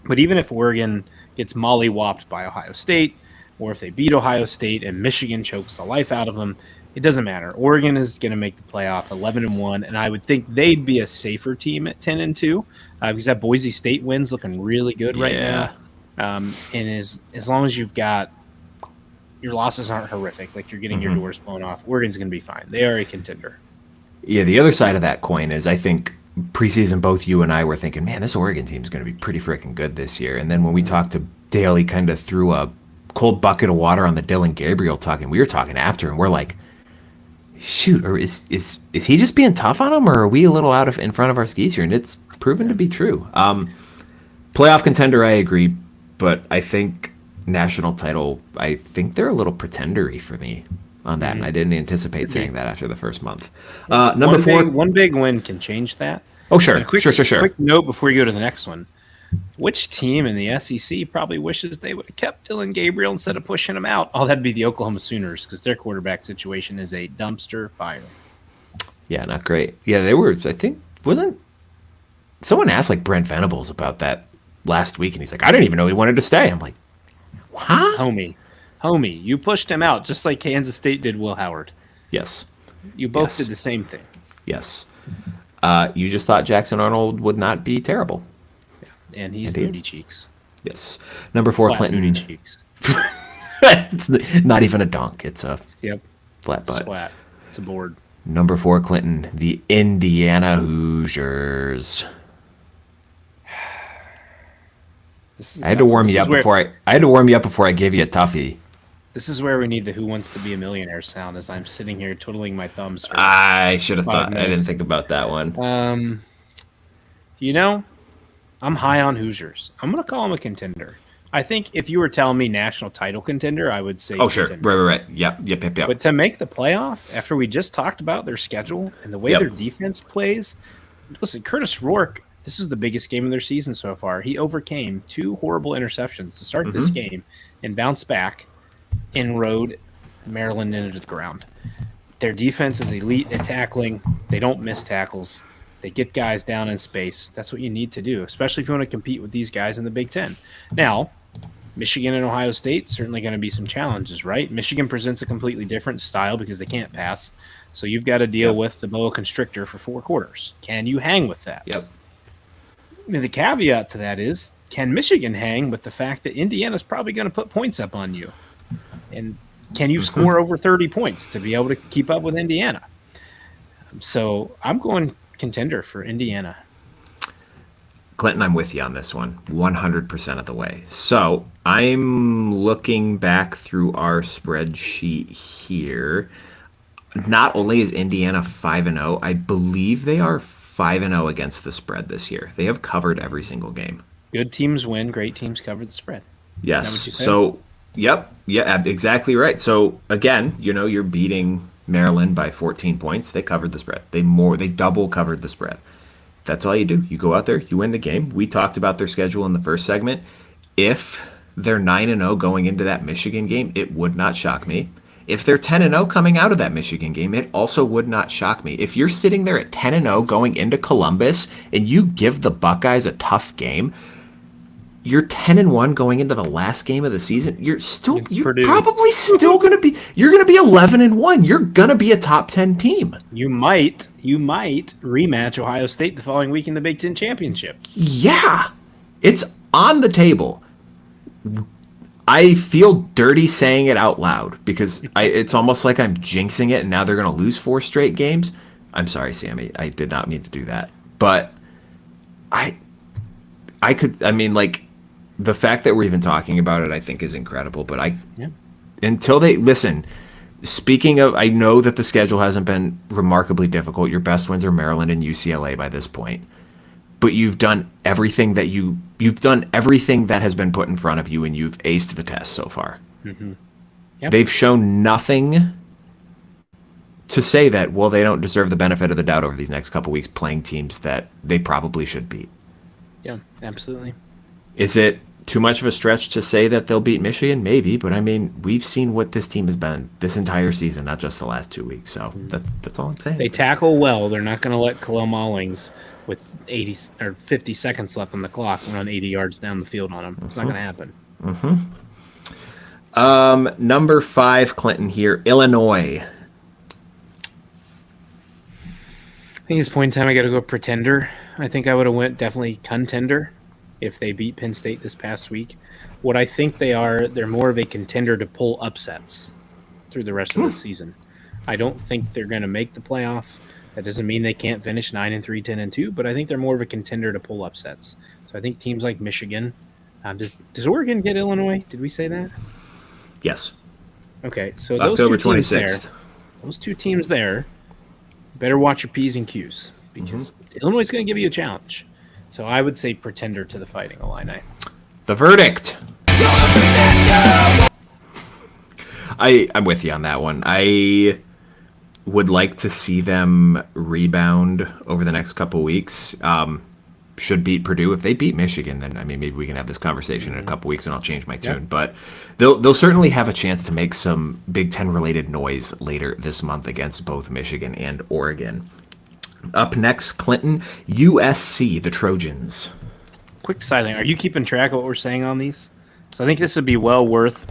But even if Oregon gets mollywopped by Ohio State, or if they beat Ohio State and Michigan chokes the life out of them, it doesn't matter. Oregon is going to make the playoff 11-1, and I would think they'd be a safer team at 10-2 because that Boise State win's looking really good right now. And as long as you've got your losses aren't horrific, like you're getting your doors blown off, Oregon's going to be fine. They are a contender. Yeah, the other side of that coin is I think preseason both you and I were thinking, man, this Oregon team is going to be pretty freaking good this year. And then when we talked to Dale, he kind of threw a cold bucket of water on the Dylan Gabriel talking. We were talking after, and we're like, shoot, or is he just being tough on him, or are we a little out of in front of our skis here? And it's proven to be true. Playoff contender, I agree, but I think national title, I think they're a little pretendery for me on that, and I didn't anticipate saying that after the first month. Number 4, one big win can change that. Oh, sure, sure. Quick note before you go to the next one. Which team in the SEC probably wishes they would have kept Dylan Gabriel instead of pushing him out? Oh, that'd be the Oklahoma Sooners because their quarterback situation is a dumpster fire. Yeah, not great. Yeah, they were, I think, wasn't someone asked like Brent Venables about that last week, and he's like, I didn't even know he wanted to stay. I'm like, huh? Homie, you pushed him out just like Kansas State did Will Howard. Yes. You both did the same thing. Yes. You just thought Jackson Arnold would not be terrible. And he's booty cheeks. Yes. Number 4, Flat Clinton. Booty cheeks. It's not even a dunk. It's a Yep. flat It's butt. flat. It's a board. Number 4, Clinton, the Indiana Hoosiers. This is I had to warm you up before I had to warm you up before I gave you a toughie. This is where we need the "Who Wants to Be a Millionaire" sound as I'm sitting here twiddling my thumbs. I should have 5 thought. I didn't minutes. think about that one. You know, I'm high on Hoosiers. I'm going to call them a contender. I think if you were telling me national title contender, I would say Oh, sure. contender. Right. Yep. But to make the playoff, after we just talked about their schedule and the way Yep. their defense plays, listen, Curtis Rourke, this is the biggest game of their season so far. He overcame 2 horrible interceptions to start this game and bounced back and rode Maryland into the ground. Their defense is elite at tackling. They don't miss tackles. They get guys down in space. That's what you need to do, especially if you want to compete with these guys in the Big Ten. Now, Michigan and Ohio State, certainly going to be some challenges, right? Michigan presents a completely different style because they can't pass. So you've got to deal with the boa constrictor for 4 quarters. Can you hang with that? Yep. I mean, the caveat to that is, can Michigan hang with the fact that Indiana's probably going to put points up on you? And can you score over 30 points to be able to keep up with Indiana? So I'm going contender for Indiana. Clinton, I'm with you on this one, 100% of the way. So I'm looking back through our spreadsheet here. Not only is Indiana 5-0, I believe they are 5-0 against the spread this year. They have covered every single game. Good teams win, great teams cover the spread. Yes. Is that what you said? So, yep. Yeah, exactly right. So, again, you're beating Maryland by 14 points. They covered the spread. They double covered the spread. That's all you do. You go out there, you win the game. We talked about their schedule in the first segment. If they're 9-0 going into that Michigan game, it would not shock me. If they're 10-0 coming out of that Michigan game, it also would not shock me. If you're sitting there at 10-0 going into Columbus and you give the Buckeyes a tough game, you're 10-1 going into the last game of the season. You're probably still going to be. You're going to be 11-1. You're going to be a top 10 team. You might rematch Ohio State the following week in the Big Ten championship. Yeah, it's on the table. I feel dirty saying it out loud because it's almost like I'm jinxing it, and now they're going to lose 4 straight games. I'm sorry, Sammy. I did not mean to do that, but the fact that we're even talking about it, I think, is incredible. But until they listen, speaking of, I know that the schedule hasn't been remarkably difficult. Your best wins are Maryland and UCLA by this point, but you've done everything that you've done everything that has been put in front of you, and you've aced the test so far. Mm-hmm. Yep. They've shown nothing to say that, well, they don't deserve the benefit of the doubt over these next couple weeks playing teams that they probably should beat. Yeah, absolutely. Is it too much of a stretch to say that they'll beat Michigan? Maybe, but I mean, we've seen what this team has been this entire season, not just the last 2 weeks. So that's all I'm saying. They tackle well. They're not going to let Khalil Mollings with 80 or 50 seconds left on the clock run 80 yards down the field on them. It's not going to happen. Number 5, Clinton here, Illinois. I think it's point in time I got to go pretender. I think I would have went definitely contender if they beat Penn State this past week. What I think they're more of a contender to pull upsets through the rest of the season. I don't think they're going to make the playoff. That doesn't mean they can't finish 9-3, 10-2, but I think they're more of a contender to pull upsets. So I think teams like Michigan. Does Oregon get Illinois? Did we say that? Yes. Okay, so October those 2 teams 26th. there, those 2 teams there, better watch your P's and Q's because Illinois is going to give you a challenge. So I would say pretender to the Fighting Illini. The verdict. I'm with you on that one. I would like to see them rebound over the next couple weeks. Should beat Purdue. If they beat Michigan, then maybe we can have this conversation in a couple weeks and I'll change my tune. But they'll certainly have a chance to make some Big Ten related noise later this month against both Michigan and Oregon. Up next, Clinton, USC, the Trojans. Quick sideline. Are you keeping track of what we're saying on these? So I think this would be well worth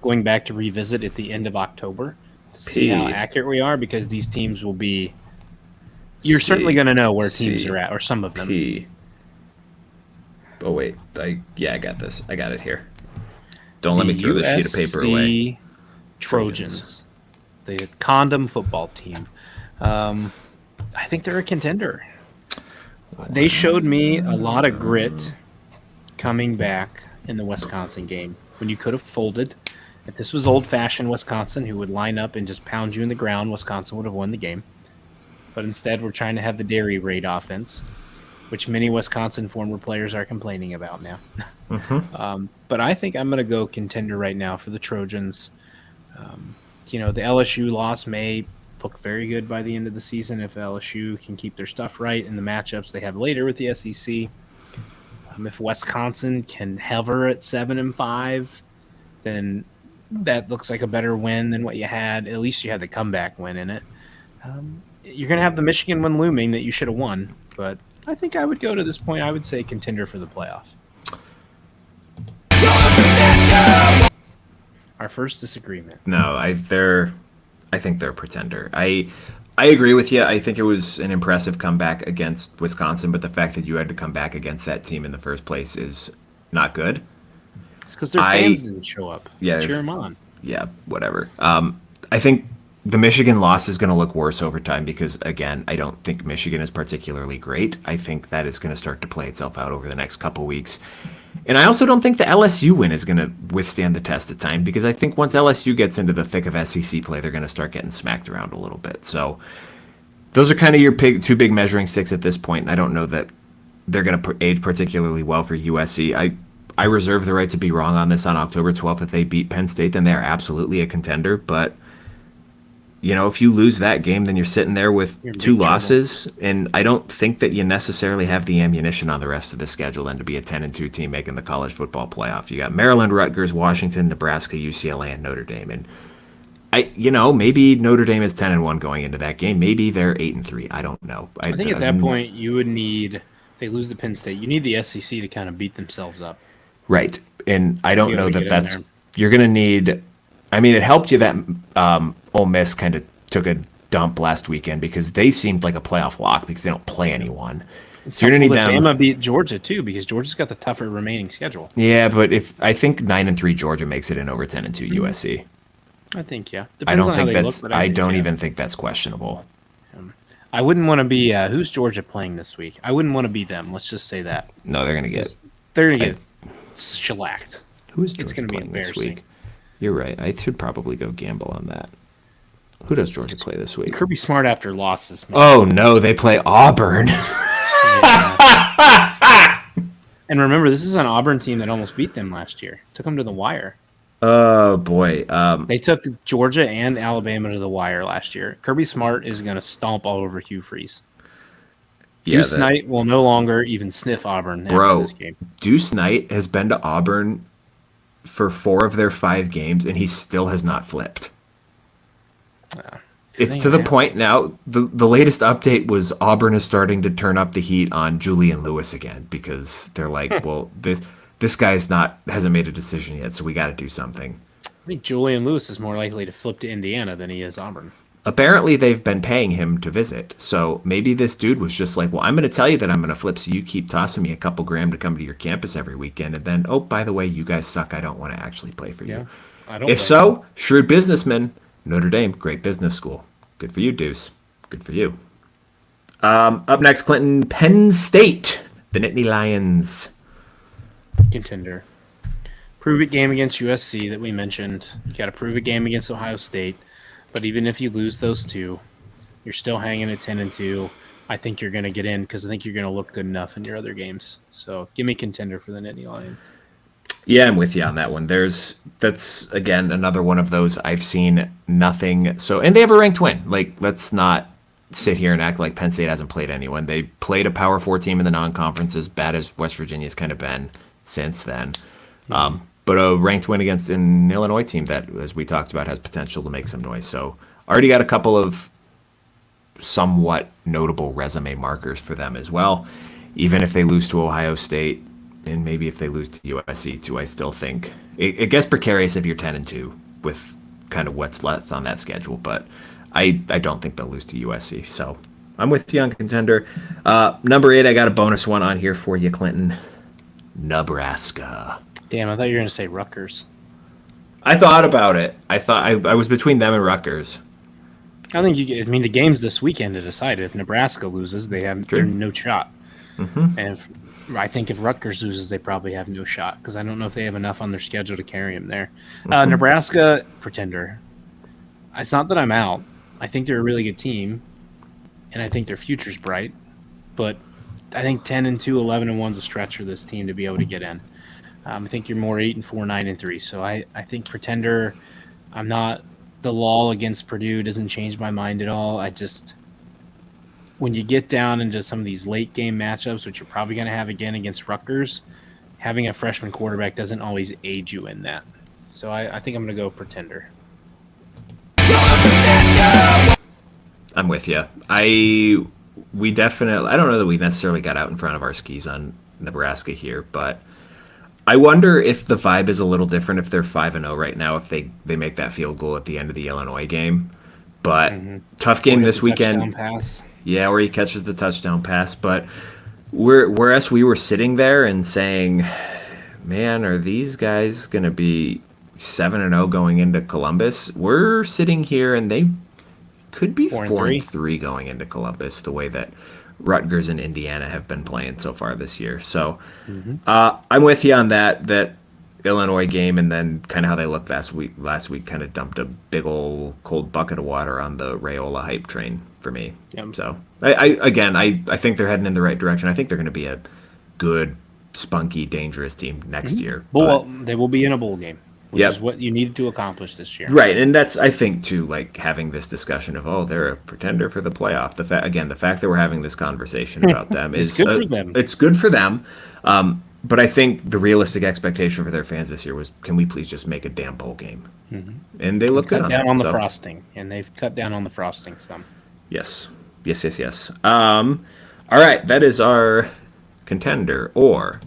going back to revisit at the end of October to see how accurate we are because these teams will be – you're certainly going to know where teams are at, or some of them. Oh, wait. I got this. I got it here. Don't let me The throw this sheet of paper away. USC Trojans, the condom football team. I think they're a contender. They showed me a lot of grit coming back in the Wisconsin game when you could have folded. If this was old-fashioned Wisconsin, who would line up and just pound you in the ground, Wisconsin would have won the game. But instead, we're trying to have the dairy raid offense, which many Wisconsin former players are complaining about now. But I think I'm going to go contender right now for the Trojans. The LSU loss may look very good by the end of the season if LSU can keep their stuff right in the matchups they have later with the SEC. If Wisconsin can hover at 7-5, then that looks like a better win than what you had. At least you had the comeback win in it. You're going to have the Michigan one looming that you should have won, but I think I would go to this point. I would say contender for the playoff. Our first disagreement. No, I think they're a pretender. I agree with you. I think it was an impressive comeback against Wisconsin, but the fact that you had to come back against that team in the first place is not good. It's because their fans didn't show up. Yeah, cheer them on. Yeah, whatever. I think the Michigan loss is going to look worse over time because, again, I don't think Michigan is particularly great. I think that is going to start to play itself out over the next couple weeks. And I also don't think the LSU win is going to withstand the test of time because I think once LSU gets into the thick of SEC play, they're going to start getting smacked around a little bit. So those are kind of your two big measuring sticks at this point. And I don't know that they're going to age particularly well for USC. I reserve the right to be wrong on this on October 12th. If they beat Penn State, then they're absolutely a contender. But if you lose that game, then you're sitting there with two losses, and I don't think that you necessarily have the ammunition on the rest of the schedule then to be a 10-2 team making the college football playoff. You got Maryland, Rutgers, Washington, Nebraska, UCLA, and Notre Dame. And maybe Notre Dame is 10-1 going into that game. Maybe they're 8-3. I don't know. I think at that point you would need, if they lose to Penn State, you need the SEC to kind of beat themselves up. Right. And I don't know that you're going to need. I mean, it helped you that Ole Miss kind of took a dump last weekend because they seemed like a playoff lock because they don't play anyone. So you're going to need them. Bama beat Georgia too because Georgia's got the tougher remaining schedule. Yeah, but I think 9-3 Georgia makes it in over 10-2 USC. I think yeah. Depends on how they look, I don't even think that's questionable. I wouldn't want to be. Who's Georgia playing this week? I wouldn't want to be them. Let's just say that. No, they're going to get. They're going to get shellacked. Who is Georgia it's going to be embarrassing. This week? You're right. I should probably go gamble on that. Who does Georgia play this week? Kirby Smart after losses. Man. Oh, no. They play Auburn. And remember, this is an Auburn team that almost beat them last year. Took them to the wire. Oh, boy. They took Georgia and Alabama to the wire last year. Kirby Smart is going to stomp all over Hugh Freeze. Yeah, Deuce Knight will no longer even sniff Auburn after this game. Deuce Knight has been to Auburn for 4 of their 5 games, and he still has not flipped. It's to the point now, the latest update was Auburn is starting to turn up the heat on Julian Lewis again because they're like, well, this guy's hasn't made a decision yet, so we got to do something. I think Julian Lewis is more likely to flip to Indiana than he is Auburn. Apparently, they've been paying him to visit, so maybe this dude was just like, well, I'm going to tell you that I'm going to flip, so you keep tossing me a couple grand to come to your campus every weekend, and then, oh, by the way, you guys suck. I don't want to actually play for you. If so, shrewd businessman, Notre Dame, great business school. Good for you, Deuce. Good for you. Up next, Clinton, Penn State, the Nittany Lions. Contender. Prove it game against USC that we mentioned. You got to prove a game against Ohio State. But even if you lose those two, you're still hanging at 10-2. I think you're going to get in because I think you're going to look good enough in your other games. So give me contender for the Nittany Lions. Yeah, I'm with you on that one. That's again another one of those I've seen nothing. So and they have a ranked win. Like let's not sit here and act like Penn State hasn't played anyone. They played a Power 4 team in the non-conference, as bad as West Virginia's kind of been since then. Mm-hmm. But a ranked win against an Illinois team that, as we talked about, has potential to make some noise. So already got a couple of somewhat notable resume markers for them as well. Even if they lose to Ohio State, and maybe if they lose to USC too, I still think it gets precarious if you're 10-2 with kind of what's left on that schedule. But I don't think they'll lose to USC. So I'm with you on contender. Number 8, I got a bonus one on here for you, Clinton. Nebraska. Damn, I thought you were going to say Rutgers. I thought about it. I was between them and Rutgers. I think the game's this weekend to decide it. If Nebraska loses, they're no shot. Mm-hmm. And I think if Rutgers loses, they probably have no shot because I don't know if they have enough on their schedule to carry them there. Mm-hmm. Nebraska, pretender. It's not that I'm out. I think they're a really good team, and I think their future's bright. But I think 10-2, 11-1 is a stretch for this team to be able to get in. I think you're more 8-4, 9-3. So I think pretender. I'm not. The lull against Purdue doesn't change my mind at all. When you get down into some of these late game matchups, which you're probably going to have again against Rutgers, having a freshman quarterback doesn't always aid you in that. So I think I'm going to go pretender. I'm with you. We definitely. I don't know that we necessarily got out in front of our skis on Nebraska here, but I wonder if the vibe is a little different if they're 5-0 right now. If they make that field goal at the end of the Illinois game, but tough game this weekend. Pass. Yeah, where he catches the touchdown pass. But whereas we were sitting there and saying, "Man, are these guys going to be 7-0 going into Columbus?" We're sitting here and they could be 4-3 going into Columbus, the way that Rutgers and Indiana have been playing so far this year. So I'm with you on that Illinois game, and then kind of how they looked last week. Last week kind of dumped a big old cold bucket of water on the Raiola hype train for me. Yep. So I think they're heading in the right direction. I think they're going to be a good, spunky, dangerous team next year. Well, they will be in a bowl game, which Yep. is what you needed to accomplish this year. Right, and that's, I think, too, like having this discussion of, they're a pretender for the playoff. The fact that we're having this conversation about them It's is good for them. It's good for them. But I think the realistic expectation for their fans this year was, can we please just make a damn bowl game? Mm-hmm. And they look good on down that. on the frosting, and they've cut down on the frosting some. Yes. All right, that is our contender, or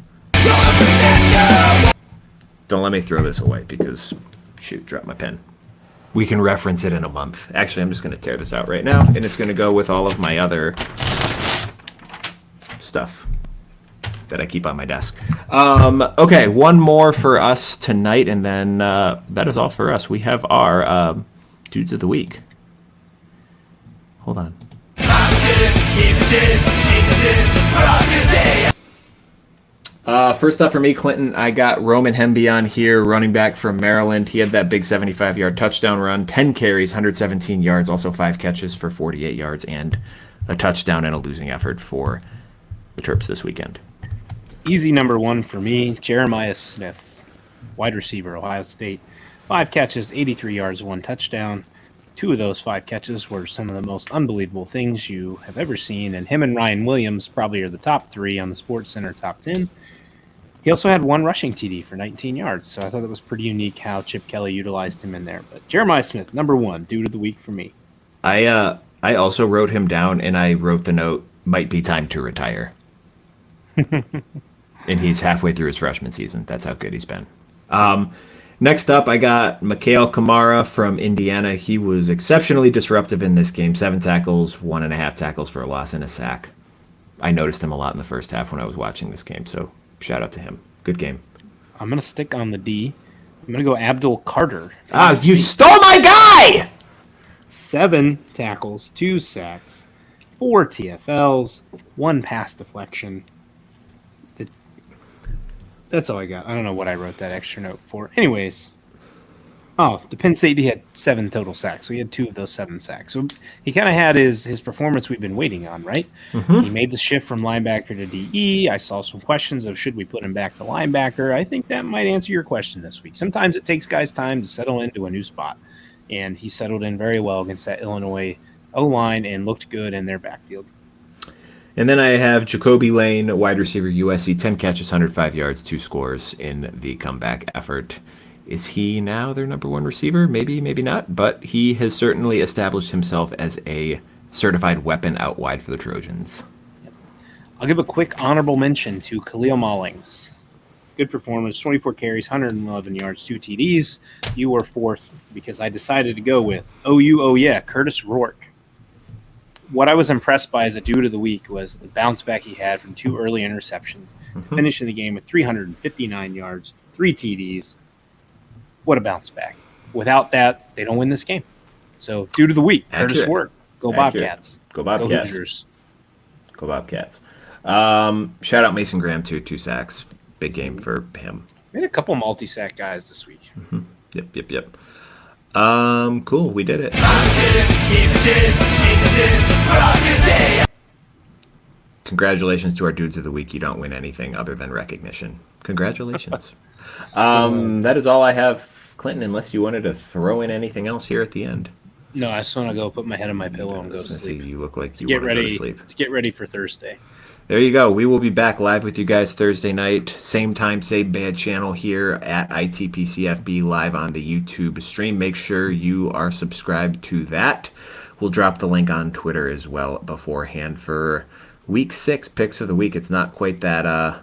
don't let me throw this away because, shoot, drop my pen. We can reference it in a month. Actually, I'm just going to tear this out right now, and it's going to go with all of my other stuff that I keep on my desk. Okay, one more for us tonight, and then that is all for us. We have our Dudes of the Week. Hold on. First up for me, Clinton, I got Roman Hemby on here, running back from Maryland. He had that big 75-yard touchdown run, 10 carries, 117 yards, also 5 catches for 48 yards, and a touchdown and a losing effort for the Terps this weekend. Easy number one for me, Jeremiah Smith, wide receiver, Ohio State. 5 catches, 83 yards, 1 touchdown. 2 of those 5 catches were some of the most unbelievable things you have ever seen, and him and Ryan Williams probably are the top 3 on the SportsCenter top 10. He also had 1 rushing TD for 19 yards, so I thought that was pretty unique how Chip Kelly utilized him in there. But Jeremiah Smith, number 1, dude of the week for me. I also wrote him down, and I wrote the note, might be time to retire. And he's halfway through his freshman season. That's how good he's been. Next up, I got Mikhail Kamara from Indiana. He was exceptionally disruptive in this game. 7 tackles, 1.5 tackles for a loss and a sack. I noticed him a lot in the first half when I was watching this game, so shout out to him. Good game. I'm going to stick on the D. I'm going to go Abdul Carter. You stole my guy! 7 tackles, 2 sacks, 4 TFLs, 1 pass deflection. That's all I got. I don't know what I wrote that extra note for. Anyways. The Penn State, he had 7 total sacks. So he had 2 of those 7 sacks. So he kind of had his performance we've been waiting on, right? Mm-hmm. He made the shift from linebacker to DE. I saw some questions of should we put him back to linebacker. I think that might answer your question this week. Sometimes it takes guys time to settle into a new spot. And he settled in very well against that Illinois O-line and looked good in their backfield. And then I have Jacoby Lane, wide receiver, USC, 10 catches, 105 yards, 2 scores in the comeback effort. Is he now their number 1 receiver? Maybe, maybe not. But he has certainly established himself as a certified weapon out wide for the Trojans. I'll give a quick honorable mention to Khalil Mollings. Good performance, 24 carries, 111 yards, 2 TDs. You were 4th because I decided to go with, Curtis Rourke. What I was impressed by as a dude of the week was the bounce back he had from 2 early interceptions, finishing the game with 359 yards, 3 TDs. What a bounce back. Without that, they don't win this game. So, due to the week, Curtis Accurate. Ward. Go Accurate. Bobcats. Go Bobcats. Go Hoosiers. Go Bobcats. Shout out Mason Graham, too. 2 sacks. Big game for him. We had a couple multi-sack guys this week. Yep. Cool. We did it. Congratulations to our dudes of the week. You don't win anything other than recognition. Congratulations. That is all I have, Clinton, unless you wanted to throw in anything else here at the end. No, I just want to go put my head on my pillow and go to sleep. You look like you Get want to go to ready sleep. to get ready for Thursday. There you go. We will be back live with you guys Thursday night. Same time, same bad channel here at ITPCFB live on the YouTube stream. Make sure you are subscribed to that. We'll drop the link on Twitter as well beforehand for Week 6 picks of the week. It's not quite that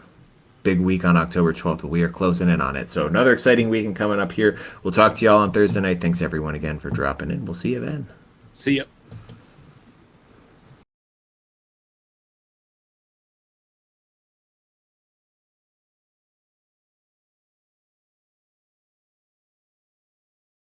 big week on October 12th, but we are closing in on it. So another exciting weekend coming up here. We'll talk to you all on Thursday night. Thanks everyone again for dropping in. We'll see you then. See ya.